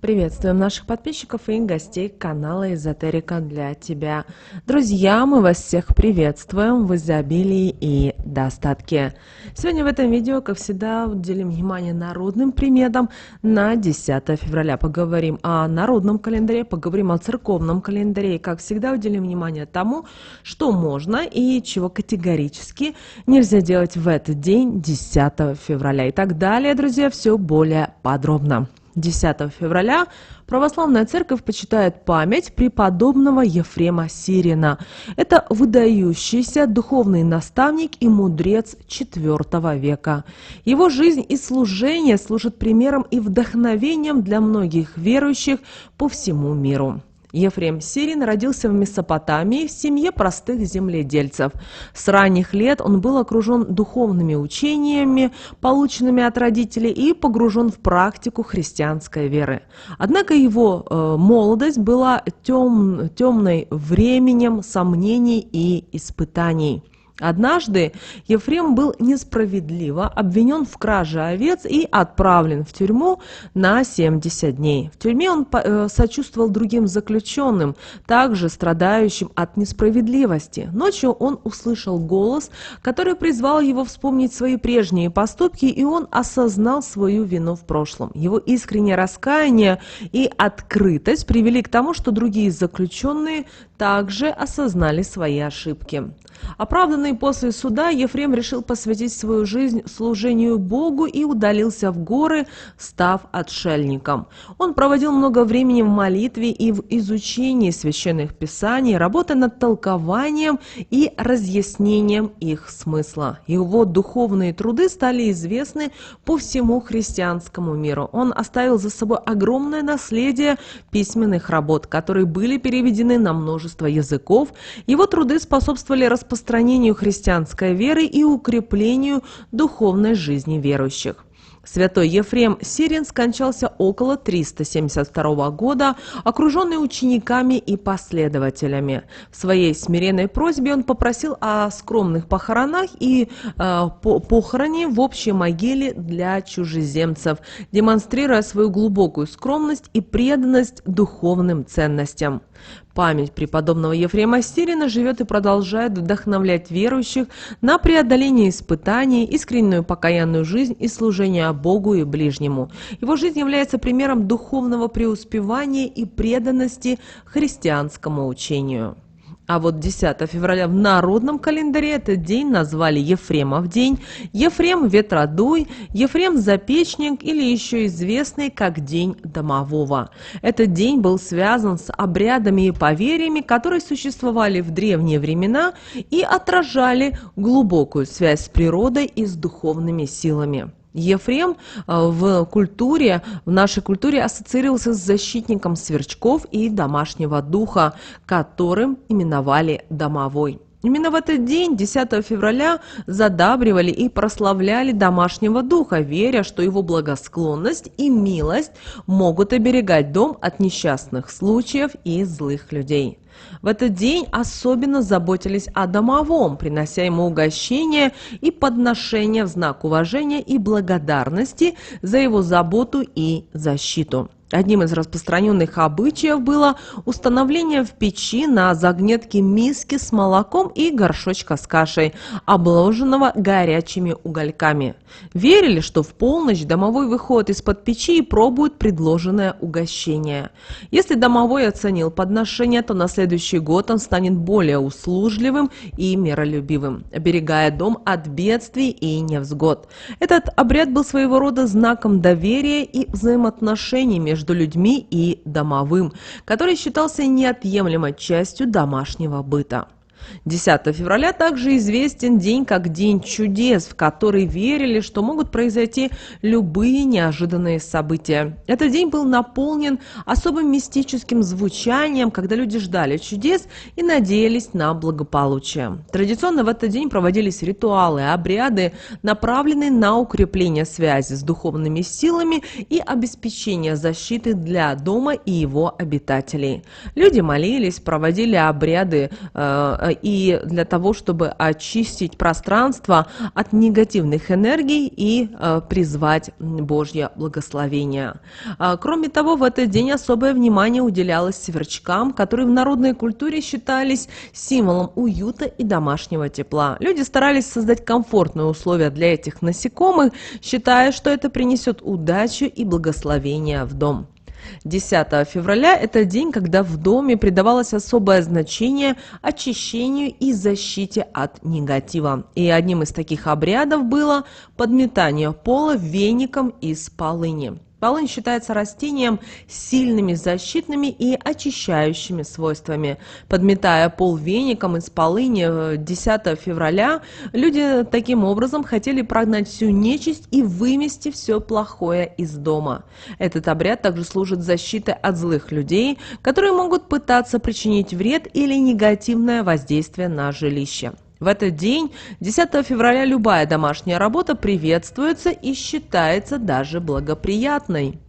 Приветствуем наших подписчиков и гостей канала Эзотерика для тебя. Друзья, мы вас всех приветствуем в изобилии и достатке. Сегодня в этом видео, как всегда, уделим внимание народным приметам на 10 февраля. Поговорим о народном календаре, поговорим о церковном календаре. И, как всегда, уделим внимание тому, что можно и чего категорически нельзя делать в этот день, 10 февраля. И так далее, друзья, все более подробно. 10 февраля православная церковь почитает память преподобного Ефрема Сирина. Это выдающийся духовный наставник и мудрец IV века. Его жизнь и служение служат примером и вдохновением для многих верующих по всему миру. Ефрем Сирин родился в Месопотамии в семье простых земледельцев. С ранних лет он был окружен духовными учениями, полученными от родителей, и погружен в практику христианской веры. Однако его молодость была темной временем сомнений и испытаний. Однажды Ефрем был несправедливо обвинен в краже овец и отправлен в тюрьму на 70 дней. В тюрьме он сочувствовал другим заключенным, также страдающим от несправедливости. Ночью он услышал голос, который призвал его вспомнить свои прежние поступки, и он осознал свою вину в прошлом. Его искреннее раскаяние и открытость привели к тому, что другие заключенные также осознали свои ошибки. Оправданный после суда, Ефрем решил посвятить свою жизнь служению Богу и удалился в горы, став отшельником. Он проводил много времени в молитве и в изучении священных писаний, работая над толкованием и разъяснением их смысла. Его духовные труды стали известны по всему христианскому миру. Он оставил за собой огромное наследие письменных работ, которые были переведены на множество языков. Его труды способствовали распространению христианской веры и укреплению духовной жизни верующих. Святой Ефрем Сирин скончался около 372 года, окруженный учениками и последователями. В своей смиренной просьбе он попросил о скромных похоронах и похороне в общей могиле для чужеземцев, демонстрируя свою глубокую скромность и преданность духовным ценностям. Память преподобного Ефрема Сирина живет и продолжает вдохновлять верующих на преодоление испытаний, искреннюю покаянную жизнь и служение Богу и ближнему. Его жизнь является примером духовного преуспевания и преданности христианскому учению. А вот 10 февраля в народном календаре этот день назвали Ефремов день, Ефрем Ветродуй, Ефрем Запечник или еще известный как День Домового. Этот день был связан с обрядами и поверьями, которые существовали в древние времена и отражали глубокую связь с природой и с духовными силами. Ефрем в нашей культуре ассоциировался с защитником сверчков и домашнего духа, которым именовали домовой. Именно в этот день, 10 февраля, задабривали и прославляли домашнего духа, веря, что его благосклонность и милость могут оберегать дом от несчастных случаев и злых людей. В этот день особенно заботились о домовом, принося ему угощения и подношения в знак уважения и благодарности за его заботу и защиту. Одним из распространенных обычаев было установление в печи на загнетке миски с молоком и горшочка с кашей, обложенного горячими угольками. Верили, что в полночь домовой выходит из-под печи и пробует предложенное угощение. Если домовой оценил подношение, то на следующий год он станет более услужливым и миролюбивым, оберегая дом от бедствий и невзгод. Этот обряд был своего рода знаком доверия и взаимоотношений между людьми и домовым, который считался неотъемлемой частью домашнего быта. 10 февраля также известен день как День чудес, в который верили, что могут произойти любые неожиданные события. Этот день был наполнен особым мистическим звучанием, когда люди ждали чудес и надеялись на благополучие. Традиционно в этот день проводились ритуалы, обряды, направленные на укрепление связи с духовными силами и обеспечение защиты для дома и его обитателей. Люди молились, проводили обряды и для того, чтобы очистить пространство от негативных энергий и призвать Божье благословение. Кроме того, в этот день особое внимание уделялось сверчкам, которые в народной культуре считались символом уюта и домашнего тепла. Люди старались создать комфортные условия для этих насекомых, считая, что это принесет удачу и благословение в дом. 10 февраля – это день, когда в доме придавалось особое значение очищению и защите от негатива. И одним из таких обрядов было подметание пола веником из полыни. Полынь считается растением с сильными защитными и очищающими свойствами. Подметая пол веником из полыни 10 февраля, люди таким образом хотели прогнать всю нечисть и вымести все плохое из дома. Этот обряд также служит защитой от злых людей, которые могут пытаться причинить вред или негативное воздействие на жилище. В этот день, 10 февраля, любая домашняя работа приветствуется и считается даже благоприятной.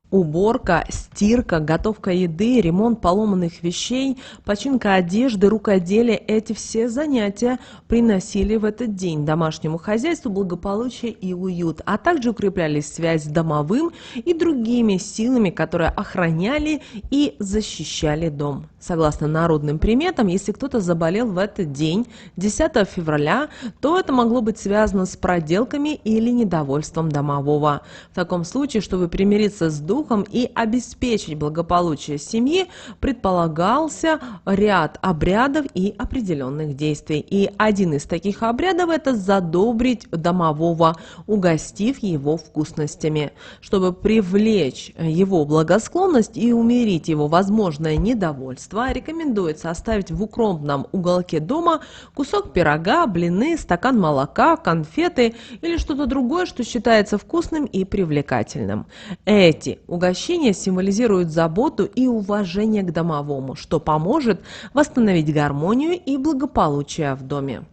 Уборка, стирка, готовка еды, ремонт поломанных вещей, починка одежды, рукоделие – эти все занятия приносили в этот день домашнему хозяйству благополучие и уют, а также укрепляли связь с домовым и другими силами, которые охраняли и защищали дом. Согласно народным приметам, если кто-то заболел в этот день, 10 февраля, то это могло быть связано с проделками или недовольством домового. В таком случае, чтобы примириться с духом и обеспечить благополучие семьи, предполагался ряд обрядов и определенных действий. И один из таких обрядов – это задобрить домового, угостив его вкусностями. Чтобы привлечь его благосклонность и умерить его возможное недовольство, рекомендуется оставить в укромном уголке дома кусок пирога, блины, стакан молока, конфеты или что-то другое, что считается вкусным и привлекательным. Эти угощения символизируют заботу и уважение к домовому, что поможет восстановить гармонию и благополучие в доме.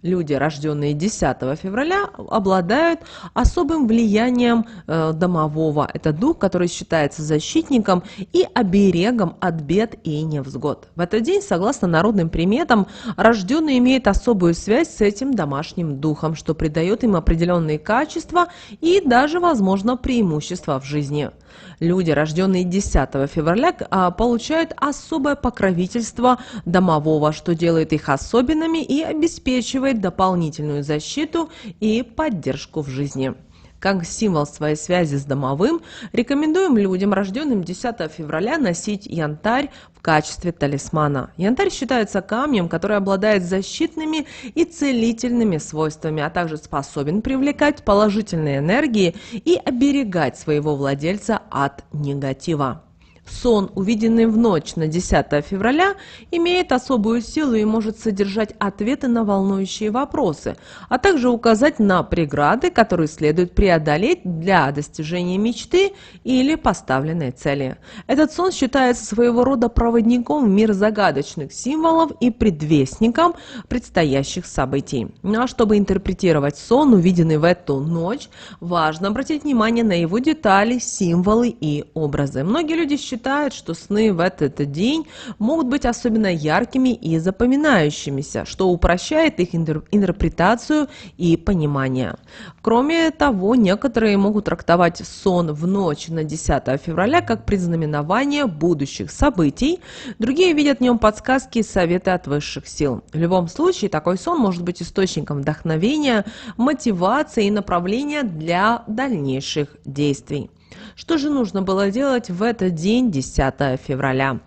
Люди, рожденные 10 февраля, обладают особым влиянием домового. Это дух, который считается защитником и оберегом от бед и невзгод. В этот день, согласно народным приметам, рожденные имеют особую связь с этим домашним духом, что придает им определенные качества и даже, возможно, преимущества в жизни. Люди, рожденные 10 февраля, получают особое покровительство домового, что делает их особенными и обеспечивает дополнительную защиту и поддержку в жизни. Как символ своей связи с домовым, рекомендуем людям, рожденным 10 февраля, носить янтарь в качестве талисмана. Янтарь считается камнем, который обладает защитными и целительными свойствами, а также способен привлекать положительные энергии и оберегать своего владельца от негатива. Сон, увиденный в ночь на 10 февраля, имеет особую силу и может содержать ответы на волнующие вопросы, а также указать на преграды, которые следует преодолеть для достижения мечты или поставленной цели. Этот сон считается своего рода проводником в мир загадочных символов и предвестником предстоящих событий. Ну а чтобы интерпретировать сон, увиденный в эту ночь, важно обратить внимание на его детали, символы и образы. Многие люди считают, что сны в этот день могут быть особенно яркими и запоминающимися, что упрощает их интерпретацию и понимание. Кроме того, некоторые могут трактовать сон в ночь на 10 февраля как предзнаменование будущих событий, другие видят в нем подсказки и советы от высших сил. В любом случае, такой сон может быть источником вдохновения, мотивации и направления для дальнейших действий. Что же нужно было делать в этот день, 10 февраля?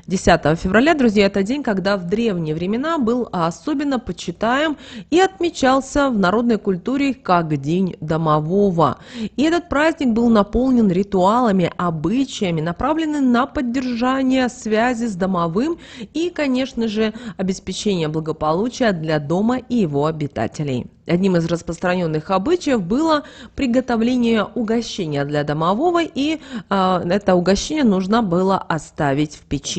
10 февраля, друзья, это день, когда в древние времена был особенно почитаем и отмечался в народной культуре как День домового. И этот праздник был наполнен ритуалами, обычаями, направленными на поддержание связи с домовым и, конечно же, обеспечение благополучия для дома и его обитателей. Одним из распространенных обычаев было приготовление угощения для домового, и это угощение нужно было оставить в печи.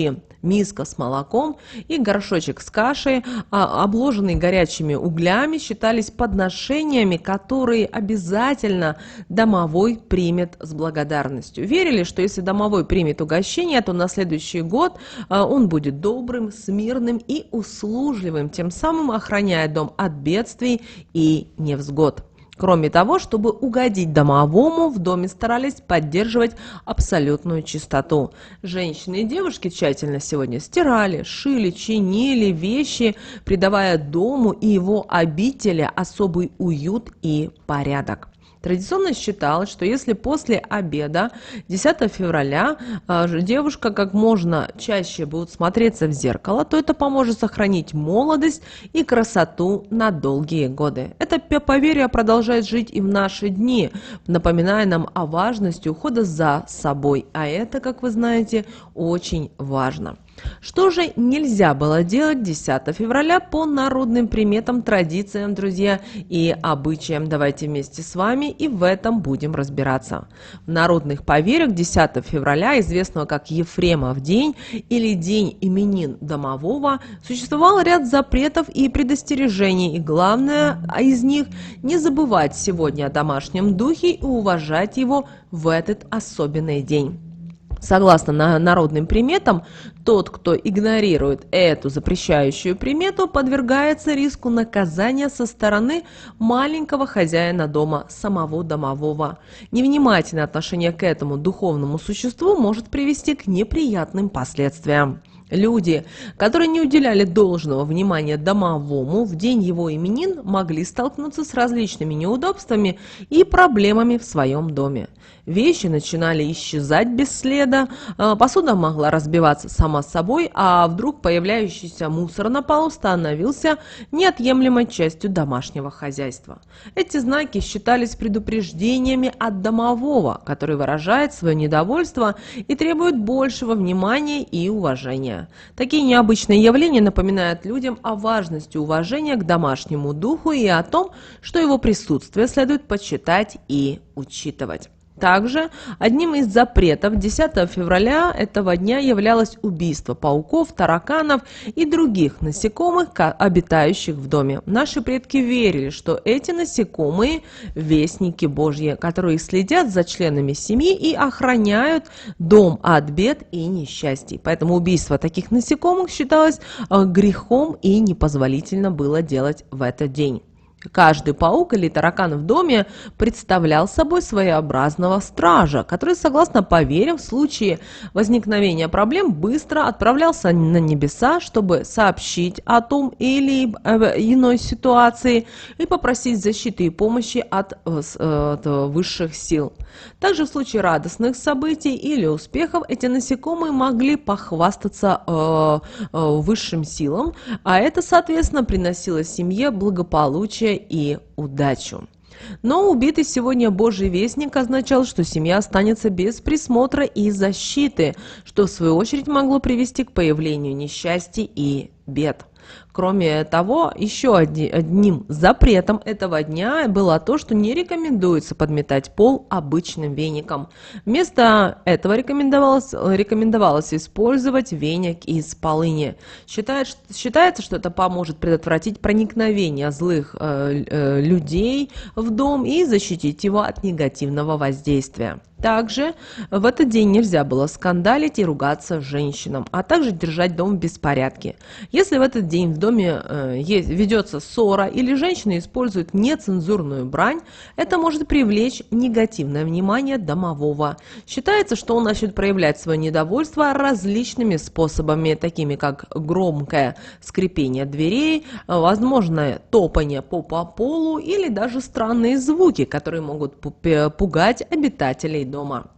миска с молоком и горшочек с кашей, обложенные горячими углями, считались подношениями, которые обязательно домовой примет с благодарностью. Верили, что если домовой примет угощение, то на следующий год он будет добрым, смирным и услужливым, тем самым охраняя дом от бедствий и невзгод. Кроме того, чтобы угодить домовому, в доме старались поддерживать абсолютную чистоту. Женщины и девушки тщательно сегодня стирали, шили, чинили вещи, придавая дому и его обители особый уют и порядок. Традиционно считалось, что если после обеда 10 февраля девушка как можно чаще будет смотреться в зеркало, то это поможет сохранить молодость и красоту на долгие годы. Это поверье продолжает жить и в наши дни, напоминая нам о важности ухода за собой. А это, как вы знаете, очень важно. Что же нельзя было делать 10 февраля по народным приметам, традициям, друзья, и обычаям? Давайте вместе с вами и в этом будем разбираться. В народных поверьях 10 февраля, известного как Ефремов день или день именин домового, существовал ряд запретов и предостережений, и главное из них – не забывать сегодня о домашнем духе и уважать его в этот особенный день. Согласно народным приметам, тот, кто игнорирует эту запрещающую примету, подвергается риску наказания со стороны маленького хозяина дома, самого домового. Невнимательное отношение к этому духовному существу может привести к неприятным последствиям. Люди, которые не уделяли должного внимания домовому в день его именин, могли столкнуться с различными неудобствами и проблемами в своем доме. Вещи начинали исчезать без следа, посуда могла разбиваться сама собой, а вдруг появляющийся мусор на полу становился неотъемлемой частью домашнего хозяйства. Эти знаки считались предупреждениями от домового, который выражает свое недовольство и требует большего внимания и уважения. Такие необычные явления напоминают людям о важности уважения к домашнему духу и о том, что его присутствие следует почитать и учитывать. Также одним из запретов 10 февраля этого дня являлось убийство пауков, тараканов и других насекомых, обитающих в доме. Наши предки верили, что эти насекомые – вестники Божьи, которые следят за членами семьи и охраняют дом от бед и несчастий. Поэтому убийство таких насекомых считалось грехом и непозволительно было делать в этот день. Каждый паук или таракан в доме представлял собой своеобразного стража, который, согласно поверьям, в случае возникновения проблем быстро отправлялся на небеса, чтобы сообщить о том или иной ситуации и попросить защиты и помощи от высших сил. Также в случае радостных событий или успехов эти насекомые могли похвастаться высшим силам, а это, соответственно, приносило семье благополучие и удачу. Но убитый сегодня Божий вестник означал, что семья останется без присмотра и защиты, что в свою очередь могло привести к появлению несчастья и бед. Кроме того, еще одним запретом этого дня было то, что не рекомендуется подметать пол обычным веником. Вместо этого рекомендовалось использовать веник из полыни. Считается, что это поможет предотвратить проникновение злых людей в дом и защитить его от негативного воздействия. Также в этот день нельзя было скандалить и ругаться женщинам, а также держать дом в беспорядке. Если в этот день в доме ведется ссора или женщина использует нецензурную брань, это может привлечь негативное внимание домового. Считается, что он начнет проявлять свое недовольство различными способами, такими как громкое скрипение дверей, возможное топание по полу или даже странные звуки, которые могут пугать обитателей дома.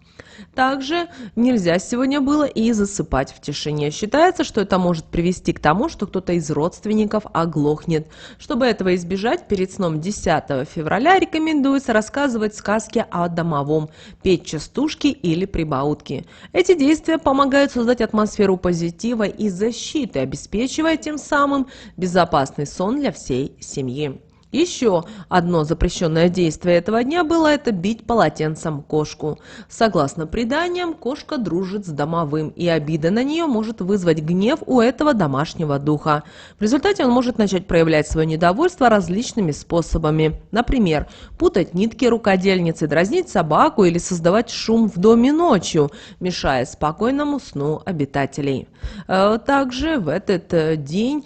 Также нельзя сегодня было и засыпать в тишине. Считается, что это может привести к тому, что кто-то из родственников оглохнет. Чтобы этого избежать, перед сном 10 февраля рекомендуется рассказывать сказки о домовом, петь частушки или прибаутки. Эти действия помогают создать атмосферу позитива и защиты, обеспечивая тем самым безопасный сон для всей семьи. Еще одно запрещенное действие этого дня было это бить полотенцем кошку. Согласно преданиям, кошка дружит с домовым, и обида на нее может вызвать гнев у этого домашнего духа. В результате он может начать проявлять свое недовольство различными способами. Например, путать нитки рукодельницы, дразнить собаку или создавать шум в доме ночью, мешая спокойному сну обитателей. Также в этот день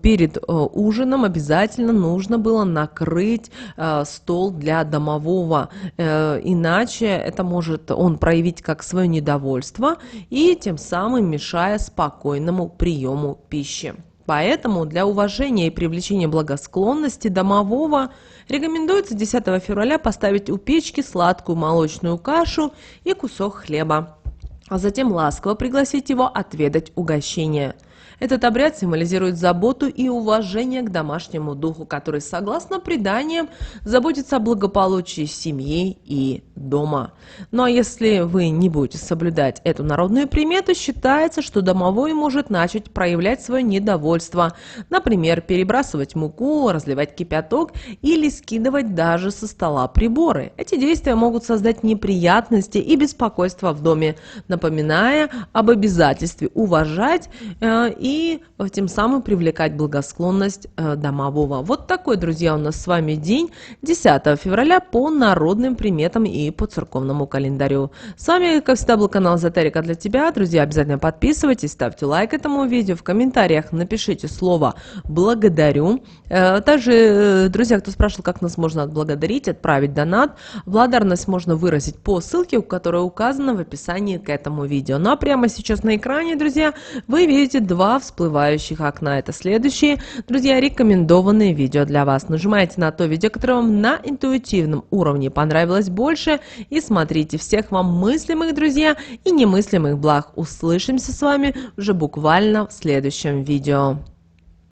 перед ужином обязательно нужно было накрыть стол для домового, иначе это может он проявить как свое недовольство и тем самым мешая спокойному приему пищи. Поэтому для уважения и привлечения благосклонности домового рекомендуется 10 февраля поставить у печки сладкую молочную кашу и кусок хлеба, а затем ласково пригласить его отведать угощение. Этот обряд символизирует заботу и уважение к домашнему духу, который, согласно преданиям, заботится о благополучии семьи и дома. Ну а если вы не будете соблюдать эту народную примету, считается, что домовой может начать проявлять свое недовольство, например, перебрасывать муку, разливать кипяток или скидывать даже со стола приборы. Эти действия могут создать неприятности и беспокойство в доме, напоминая об обязательстве уважать и тем самым привлекать благосклонность домового. Вот такой, друзья, у нас с вами день 10 февраля по народным приметам и по церковному календарю. С вами, как всегда, был канал Эзотерика для тебя. Друзья, обязательно подписывайтесь, ставьте лайк этому видео, в комментариях напишите слово «благодарю». Также, друзья, кто спрашивал, как нас можно отблагодарить, отправить донат, благодарность можно выразить по ссылке, которая указана в описании к этому видео. Ну а прямо сейчас на экране, друзья, вы видите два всплывающих окна. Это следующие, друзья, рекомендованные видео для вас. Нажимайте на то видео, которое вам на интуитивном уровне понравилось больше, и смотрите. Всех вам мыслимых, друзья, и немыслимых благ. Услышимся с вами уже буквально в следующем видео.